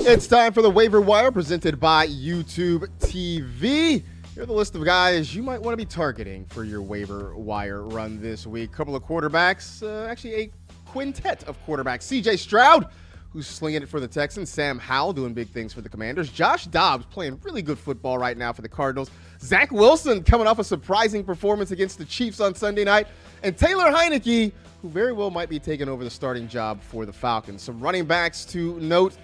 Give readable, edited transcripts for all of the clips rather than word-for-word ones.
It's time for the Waiver Wire presented by YouTube TV. Here's the list of guys you might want to be targeting for your Waiver Wire run this week. A couple of quarterbacks, actually a quintet of quarterbacks. CJ Stroud, who's slinging it for the Texans. Sam Howell doing big things for the Commanders. Josh Dobbs playing really good football right now for the Cardinals. Zach Wilson coming off a surprising performance against the Chiefs on Sunday night. And Taylor Heineke, who very well might be taking over the starting job for the Falcons. Some running backs to note: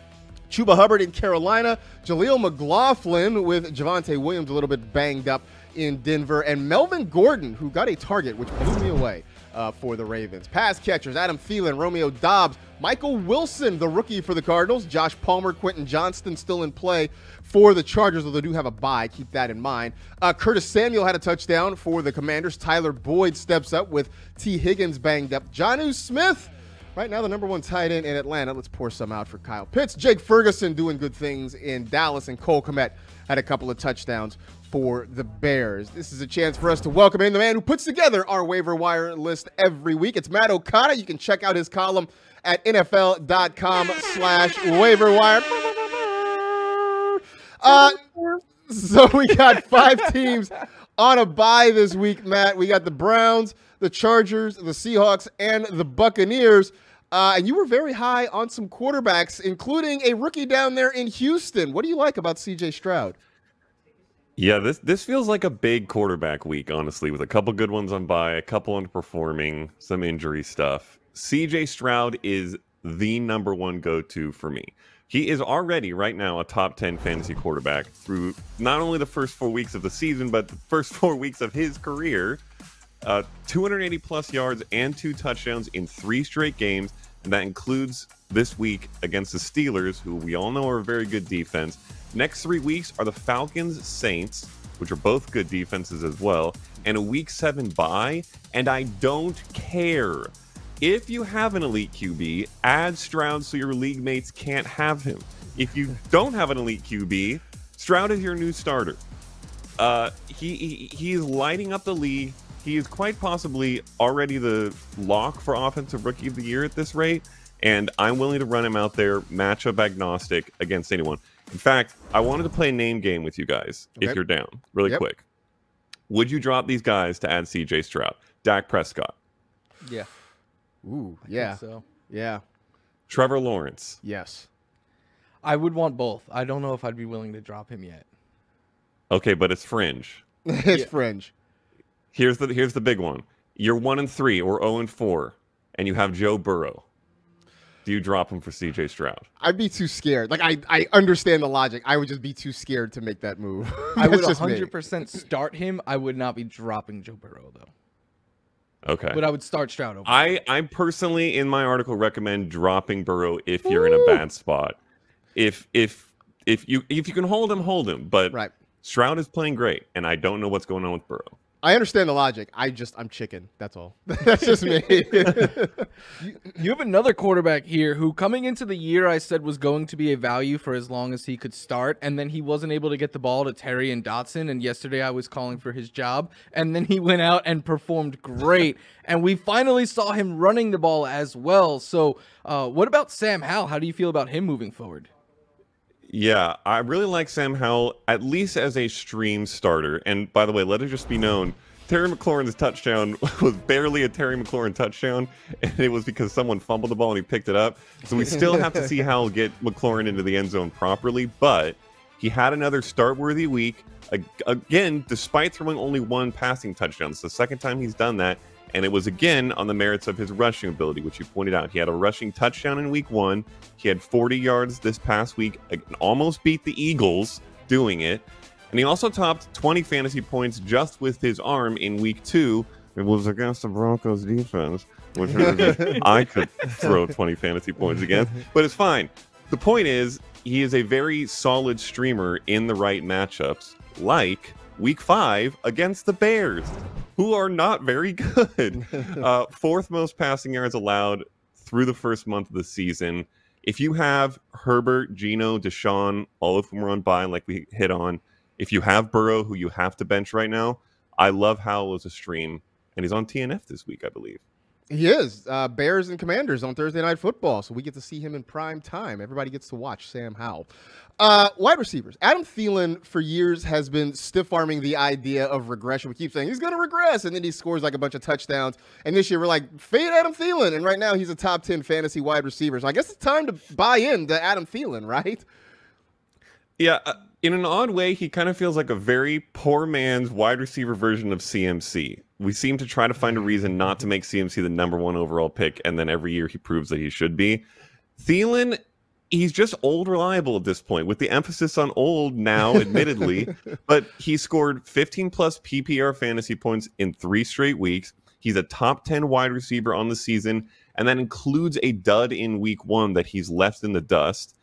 Chuba Hubbard in Carolina, Jaleel McLaughlin with Javonte Williams a little bit banged up in Denver, and Melvin Gordon, who got a target, which blew me away for the Ravens. Pass catchers: Adam Thielen, Romeo Doubs, Michael Wilson, the rookie for the Cardinals, Josh Palmer, Quentin Johnston still in play for the Chargers, although they do have a bye. Keep that in mind. Curtis Samuel had a touchdown for the Commanders. Tyler Boyd steps up with T. Higgins banged up. Jonnu Smith, right now the #1 tight end in Atlanta. Let's pour some out for Kyle Pitts. Jake Ferguson doing good things in Dallas, and Cole Kmet had a couple of touchdowns for the Bears. This is a chance for us to welcome in the man who puts together our waiver wire list every week. It's Matt Okada. You can check out his column at NFL.com/waiverwire. So we got 5 teams on a bye this week, Matt. We got the Browns, the Chargers, the Seahawks, and the Buccaneers. And you were very high on some quarterbacks, including a rookie down there in Houston. What do you like about CJ Stroud? Yeah, this feels like a big quarterback week, honestly, with a couple good ones on bye, a couple underperforming, some injury stuff. CJ Stroud is the #1 go-to for me. He is already, right now, a top 10 fantasy quarterback through not only the first 4 weeks of the season, but the first 4 weeks of his career. 280-plus yards and 2 touchdowns in 3 straight games, and that includes this week against the Steelers, who we all know are a very good defense. Next 3 weeks are the Falcons, Saints, which are both good defenses as well, and a Week 7 bye, and I don't care. If you have an elite QB, add Stroud so your league mates can't have him. If you don't have an elite QB, Stroud is your new starter. He is lighting up the league. He is quite possibly already the lock for Offensive Rookie of the Year at this rate, and I'm willing to run him out there, matchup agnostic against anyone. In fact, I wanted to play a name game with you guys, if you're down, really quick. Would you drop these guys to add CJ Stroud? Dak Prescott. Yeah. Ooh, yeah. So. Yeah. Trevor Lawrence. Yes. I would want both. I don't know if I'd be willing to drop him yet. Okay, but it's fringe. It's fringe. Here's the big one. You're 1-3 or 0-4, and you have Joe Burrow. Do you drop him for CJ Stroud? I'd be too scared. Like, I understand the logic. I would just be too scared to make that move. I would 100% start him. I would not be dropping Joe Burrow, though. Okay. But I would start Stroud over. I personally, in my article, recommend dropping Burrow if you're in a bad spot. If you can hold him. But Stroud is playing great, and I don't know what's going on with Burrow. I understand the logic. I'm chicken. That's all. That's just me. You have another quarterback here who, coming into the year, I said was going to be a value for as long as he could start, and then he wasn't able to get the ball to Terry and Dotson, and yesterday I was calling for his job, and then he went out and performed great, and we finally saw him running the ball as well. So what about Sam Howell? How do you feel about him moving forward? Yeah, I really like Sam Howell, at least as a stream starter. And by the way, let it just be known, Terry McLaurin's touchdown was barely a Terry McLaurin touchdown, and it was because someone fumbled the ball and he picked it up. So we still have to see Howell get McLaurin into the end zone properly, but he had another start-worthy week. Again, despite throwing only 1 passing touchdown. It's the second time he's done that, and it was again on the merits of his rushing ability, which you pointed out. He had a rushing touchdown in week 1. He had 40 yards this past week, almost beat the Eagles doing it. And he also topped 20 fantasy points just with his arm in week 2. It was against the Broncos defense, which I could throw 20 fantasy points against, but it's fine. The point is, he is a very solid streamer in the right matchups, like week 5 against the Bears, who are not very good. 4th most passing yards allowed through the first month of the season. If you have Herbert, Geno, Deshaun, all of whom are on bye, like we hit on, if you have Burrow, who you have to bench right now, I love Howell as a stream, and he's on TNF this week, I believe. He is. Bears and Commanders on Thursday Night Football, so we get to see him in prime time. Everybody gets to watch Sam Howell. Wide receivers. Adam Thielen, for years, has been stiff-arming the idea of regression. We keep saying he's going to regress, and then he scores like a bunch of touchdowns. And this year, we're like, fade Adam Thielen. And right now, he's a top 10 fantasy wide receiver. So I guess it's time to buy into Adam Thielen, right? Yeah, in an odd way, he kind of feels like a very poor man's wide receiver version of CMC. We seem to try to find a reason not to make CMC the #1 overall pick, and then every year he proves that he should be. Thielen, he's just old reliable at this point, with the emphasis on old now, admittedly. But he scored 15-plus PPR fantasy points in 3 straight weeks. He's a top 10 wide receiver on the season, and that includes a dud in week 1 that he's left in the dust.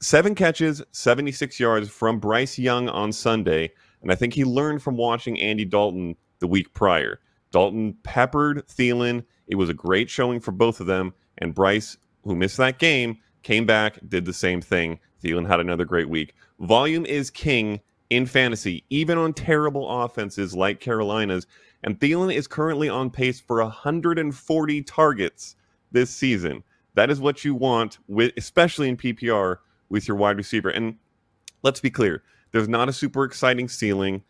7 catches, 76 yards from Bryce Young on Sunday, and I think he learned from watching Andy Dalton the week prior. Dalton peppered Thielen. It was a great showing for both of them, and Bryce, who missed that game, came back, did the same thing. Thielen had another great week. Volume is king in fantasy, even on terrible offenses like Carolina's, and Thielen is currently on pace for 140 targets this season. That is what you want, especially in PPR, with your wide receiver. And let's be clear, there's not a super exciting ceiling,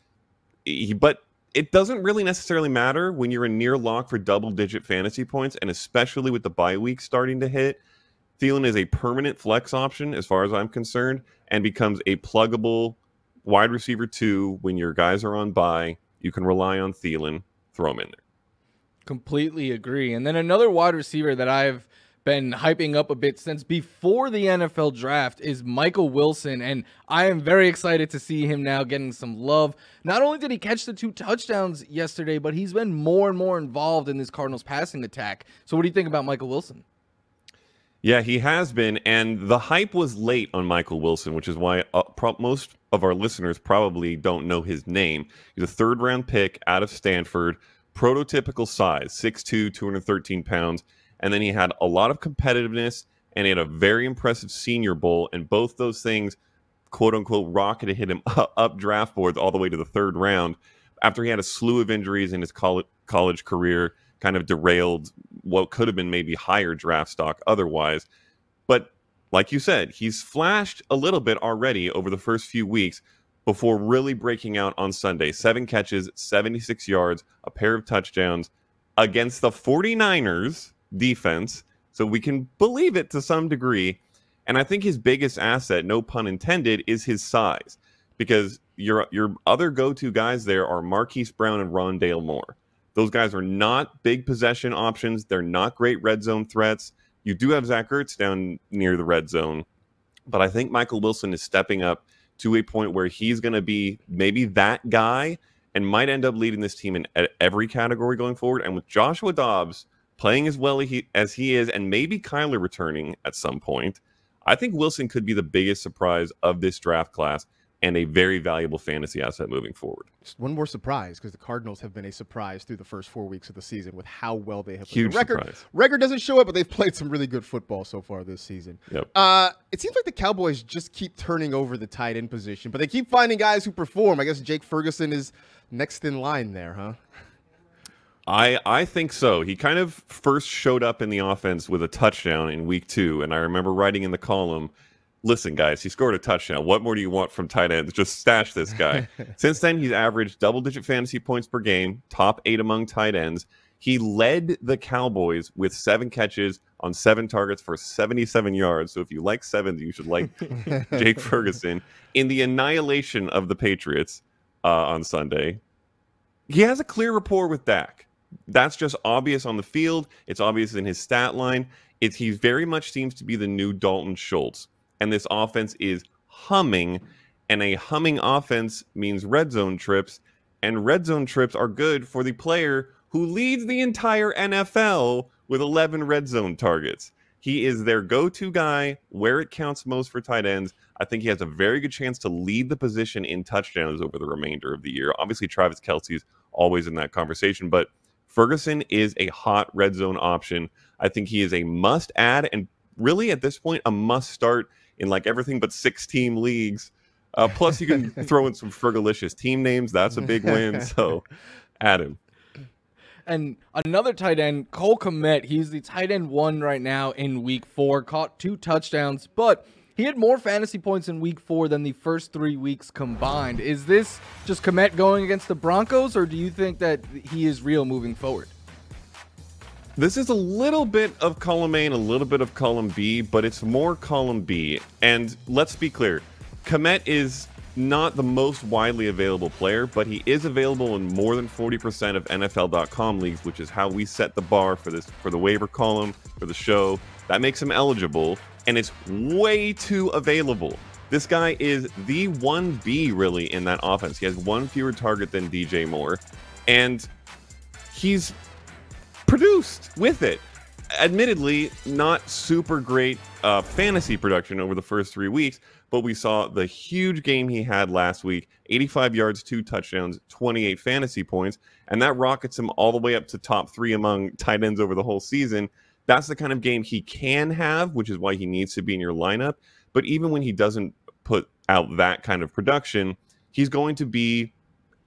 but it doesn't really necessarily matter when you're a near lock for double-digit fantasy points, and especially with the bye week starting to hit. Thielen is a permanent flex option as far as I'm concerned, and becomes a pluggable wide receiver 2 when your guys are on bye. You can rely on Thielen, throw him in there. Completely agree. And then another wide receiver that I've been hyping up a bit since before the NFL draft is Michael Wilson, and I am very excited to see him now getting some love. Not only did he catch the 2 touchdowns yesterday, but he's been more and more involved in this Cardinals passing attack. So what do you think about Michael Wilson? Yeah, he has been, and the hype was late on Michael Wilson, which is why most of our listeners probably don't know his name. He's a 3rd-round pick out of Stanford, prototypical size, 6'2", 213 pounds. And then he had a lot of competitiveness, and he had a very impressive Senior Bowl, and both those things, quote-unquote, rocketed hit him up draft boards all the way to the 3rd round after he had a slew of injuries in his college career, kind of derailed what could have been maybe higher draft stock otherwise. But like you said, he's flashed a little bit already over the first few weeks before really breaking out on Sunday. 7 catches, 76 yards, a pair of touchdowns against the 49ers defense, so we can believe it to some degree. And I think his biggest asset, no pun intended, is his size, because your other go-to guys there are Marquise Brown and Rondale Moore. Those guys are not big possession options. They're not great red zone threats. You do have Zach Ertz down near the red zone, but I think Michael Wilson is stepping up to a point where he's going to be maybe that guy and might end up leading this team in every category going forward. And with Joshua Dobbs playing as well as he is, and maybe Kyler returning at some point, I think Wilson could be the biggest surprise of this draft class and a very valuable fantasy asset moving forward. Just one more surprise, because the Cardinals have been a surprise through the first 4 weeks of the season with how well they have played. Huge surprise. Record doesn't show it, but they've played some really good football so far this season. Yep. It seems like the Cowboys just keep turning over the tight end position, but they keep finding guys who perform. I guess Jake Ferguson is next in line there, huh? I think so. He kind of first showed up in the offense with a touchdown in week 2, and I remember writing in the column, listen, guys, he scored a touchdown. What more do you want from tight ends? Just stash this guy. Since then, he's averaged double-digit fantasy points per game, top 8 among tight ends. He led the Cowboys with 7 catches on 7 targets for 77 yards. So if you like 7, you should like Jake Ferguson. In the annihilation of the Patriots on Sunday, he has a clear rapport with Dak. That's just obvious on the field. It's obvious in his stat line. He very much seems to be the new Dalton Schultz. And this offense is humming, and a humming offense means red zone trips, and red zone trips are good for the player who leads the entire NFL with 11 red zone targets. He is their go-to guy where it counts most for tight ends. I think he has a very good chance to lead the position in touchdowns over the remainder of the year. Obviously, Travis Kelce's always in that conversation, but Ferguson is a hot red zone option. I think he is a must-add, and really at this point, a must-start in like everything but 6-team leagues. Plus, you can throw in some Fergalicious team names. That's a big win. So, add him. And another tight end, Cole Kmet, he's the tight end 1 right now in week 4, caught 2 touchdowns, but he had more fantasy points in week 4 than the first 3 weeks combined. Is this just Kmet going against the Broncos, or do you think that he is real moving forward? This is a little bit of column A and a little bit of column B, but it's more column B. And let's be clear, Kmet is not the most widely available player, but he is available in more than 40% of NFL.com leagues, which is how we set the bar for the waiver column, for the show. That makes him eligible, and it's way too available. This guy is the 1B, really, in that offense. He has 1 fewer target than DJ Moore, and he's produced with it. Admittedly, not super great fantasy production over the first 3 weeks, but we saw the huge game he had last week, 85 yards, 2 touchdowns, 28 fantasy points, and that rockets him all the way up to top 3 among tight ends over the whole season. That's the kind of game he can have, which is why he needs to be in your lineup. But even when he doesn't put out that kind of production, he's going to be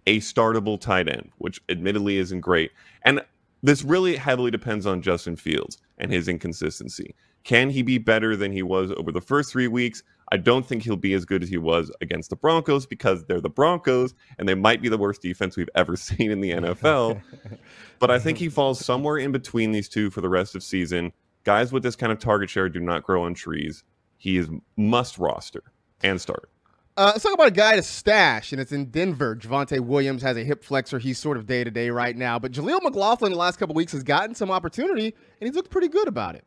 a startable tight end, which admittedly isn't great. And this really heavily depends on Justin Fields and his inconsistency. Can he be better than he was over the first 3 weeks? I don't think he'll be as good as he was against the Broncos, because they're the Broncos and they might be the worst defense we've ever seen in the NFL. But I think he falls somewhere in between these two for the rest of season. Guys with this kind of target share do not grow on trees. He is must roster and start. Let's talk about a guy to stash, and it's in Denver. Javonte Williams has a hip flexor. He's sort of day-to-day right now. But Jaleel McLaughlin the last couple weeks has gotten some opportunity, and he's looked pretty good about it.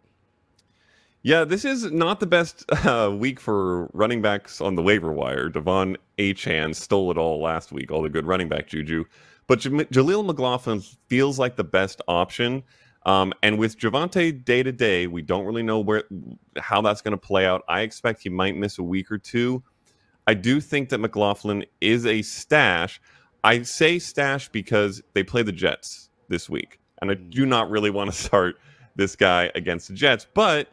Yeah, this is not the best week for running backs on the waiver wire. Devon Achane stole it all last week, all the good running back juju. But Jaleel McLaughlin feels like the best option. And with Javonte day-to-day, we don't really know how that's going to play out. I expect he might miss a week or two. I do think that McLaughlin is a stash. I say stash because they play the Jets this week, and I do not really want to start this guy against the Jets. But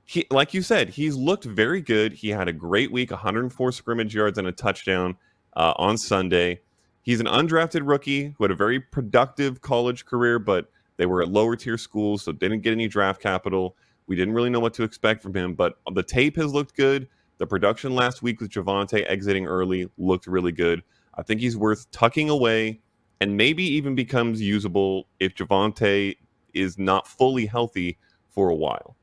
he, like you said, he's looked very good. He had a great week, 104 scrimmage yards and a touchdown on Sunday. He's an undrafted rookie who had a very productive college career, but they were at lower tier schools, so didn't get any draft capital. We didn't really know what to expect from him, but the tape has looked good. The production last week with Javonte exiting early looked really good. I think he's worth tucking away and maybe even becomes usable if Javonte is not fully healthy for a while.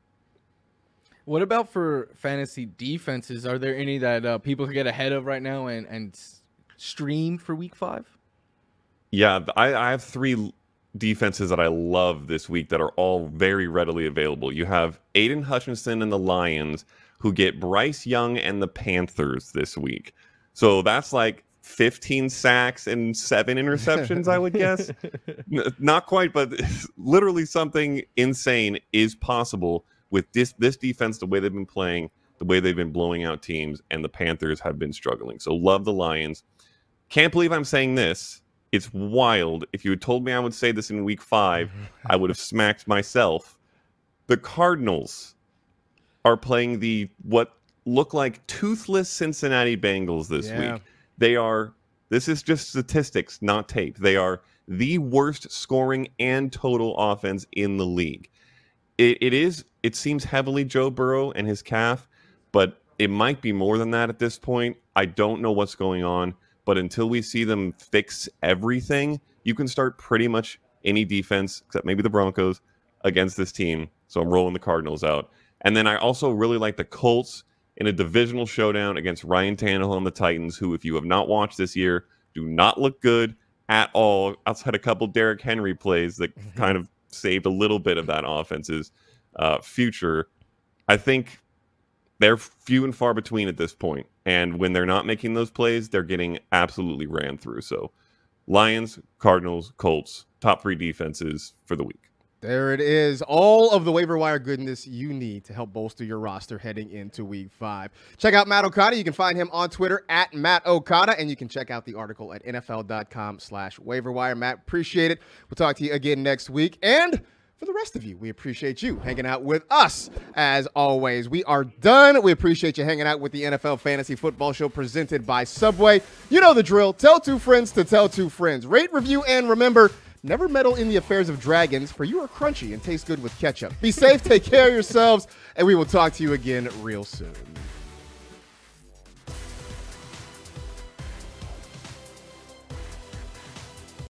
What about for fantasy defenses? Are there any that people can get ahead of right now and stream for week 5? Yeah, I have 3 defenses that I love this week that are all very readily available. You have Aiden Hutchinson and the Lions, who get Bryce Young and the Panthers this week. So that's like 15 sacks and 7 interceptions, I would guess. Not quite, but literally something insane is possible with this defense, the way they've been playing, the way they've been blowing out teams, and the Panthers have been struggling. So love the Lions. Can't believe I'm saying this. It's wild. If you had told me I would say this in week 5, I would have smacked myself. The Cardinals are playing the what look like toothless Cincinnati Bengals this week. This is just statistics, not tape. They are the worst scoring and total offense in the league. It seems heavily Joe Burrow and his calf, but it might be more than that at this point. I don't know what's going on, but until we see them fix everything, you can start pretty much any defense, except maybe the Broncos, against this team. So I'm rolling the Cardinals out. And then I also really like the Colts in a divisional showdown against Ryan Tannehill and the Titans, who, if you have not watched this year, do not look good at all, outside a couple Derrick Henry plays that kind of saved a little bit of that offense's future. I think they're few and far between at this point. And when they're not making those plays, they're getting absolutely ran through. So Lions, Cardinals, Colts, top 3 defenses for the week. There it is. All of the waiver wire goodness you need to help bolster your roster heading into week 5. Check out Matt Okada. You can find him on Twitter at Matt Okada, and you can check out the article at NFL.com/waiverwire. Matt, appreciate it. We'll talk to you again next week. And for the rest of you, we appreciate you hanging out with us. As always, we are done. We appreciate you hanging out with the NFL Fantasy Football Show presented by Subway. You know the drill. Tell 2 friends to tell 2 friends. Rate, review, and remember, never meddle in the affairs of dragons, for you are crunchy and taste good with ketchup. Be safe, take care of yourselves, and we will talk to you again real soon.